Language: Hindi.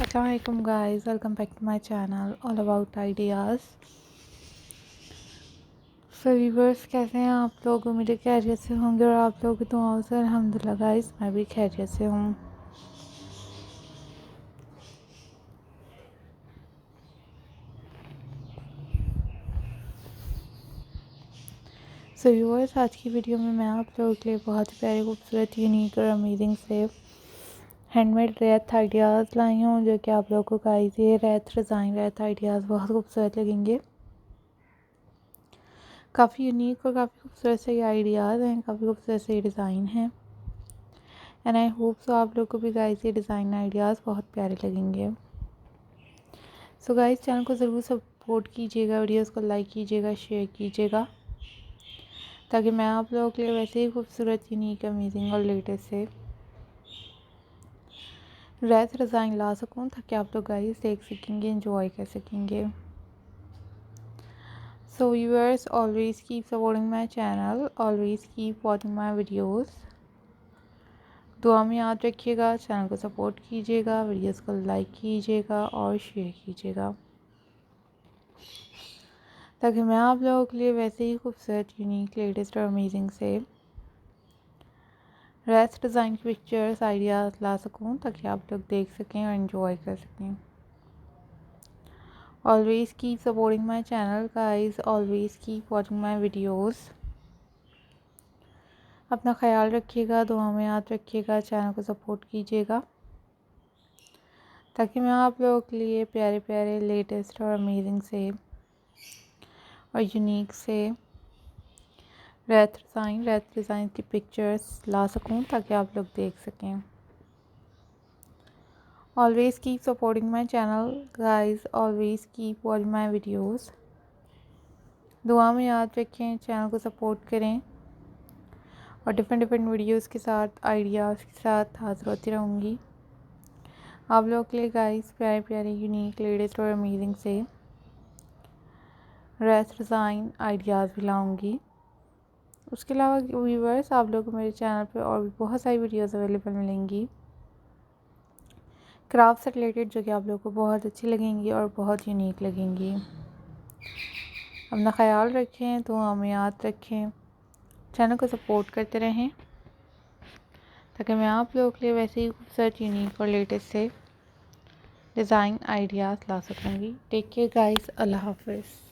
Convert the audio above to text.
Assalamu-Alaikum guys, welcome back to my channel all about ideas। Viewers कैसे हैं आप लोग? उम्मीद है खैरियत से होंगे और आप लोग की दुआओं से अल्हम्दुलिल्लाह गाइस मैं भी खैरियत से हूँ। व्यूअर्स आज की वीडियो में मैं आप लोगों के लिए बहुत ही प्यारे खूबसूरत यूनिक और अमेजिंग से हैंडमेड रेथ आइडियाज़ लाई हूँ, जो कि आप लोगों को गाइस ये रेथ डिज़ाइन रेथ आइडियाज़ बहुत खूबसूरत लगेंगे। काफ़ी यूनिक और काफ़ी खूबसूरत से ये आइडियाज़ हैं, काफ़ी खूबसूरत से ये डिज़ाइन हैं एंड आई होप सो आप लोग को भी गाइस ये डिज़ाइन आइडियाज़ बहुत प्यारे लगेंगे। सो गाइस चैनल को ज़रूर सपोर्ट कीजिएगा, वीडियोस को लाइक कीजिएगा, शेयर कीजिएगा, ताकि मैं आप लोगों के लिए वैसे ही खूबसूरत यूनिक अमेजिंग और लेटेस्ट से रेथ डिज़ाइन ला सकूं, ताकि आप लोग गाइस देख सकेंगे, एंजॉय कर सकेंगे। So viewers, always keep supporting my channel, always keep watching my videos। दुआ में याद रखिएगा, चैनल को सपोर्ट कीजिएगा, वीडियोस को लाइक कीजिएगा और शेयर कीजिएगा, ताकि मैं आप लोगों के लिए वैसे ही खूबसूरत यूनिक लेटेस्ट और अमेजिंग से रेथ डिज़ाइन की पिक्चर्स आइडियाज़ ला सकूं, ताकि आप लोग देख सकें और एंजॉय कर सकें। Always keep supporting my channel guys, always keep watching my videos। अपना ख्याल रखिएगा, दुआ में याद रखिएगा, चैनल को सपोर्ट कीजिएगा, ताकि मैं आप लोगों के लिए प्यारे प्यारे लेटेस्ट और अमेजिंग से और यूनिक से रेथ डिज़ाइन की पिक्चर्स ला सकूं, ताकि आप लोग देख सकें। Always keep supporting my channel guys, always keep watching my videos। दुआ में याद रखें, चैनल को सपोर्ट करें और डिफरेंट वीडियोस के साथ आइडियाज़ के साथ हाजिर होती रहूँगी आप लोगों के लिए गाइस, प्यारे प्यारे यूनिक लेटेस्ट और अमेजिंग से रेथ डिज़ाइन आइडियाज़ भी लाऊँगी। उसके अलावा व्यूअर्स आप लोगों को मेरे चैनल पे और भी बहुत सारी वीडियोस अवेलेबल मिलेंगी क्राफ्ट से रिलेटेड, जो कि आप लोगों को बहुत अच्छी लगेंगी और बहुत यूनिक लगेंगी। अपना ख्याल रखें, दुआ में याद रखें, चैनल को सपोर्ट करते रहें, ताकि मैं आप लोगों के लिए वैसे ही खूबसूरत यूनिक और लेटेस्ट से डिज़ाइन आइडियाज़ ला सकूँगी। टेक केयर गाइस, अल्लाह हाफ़िज़।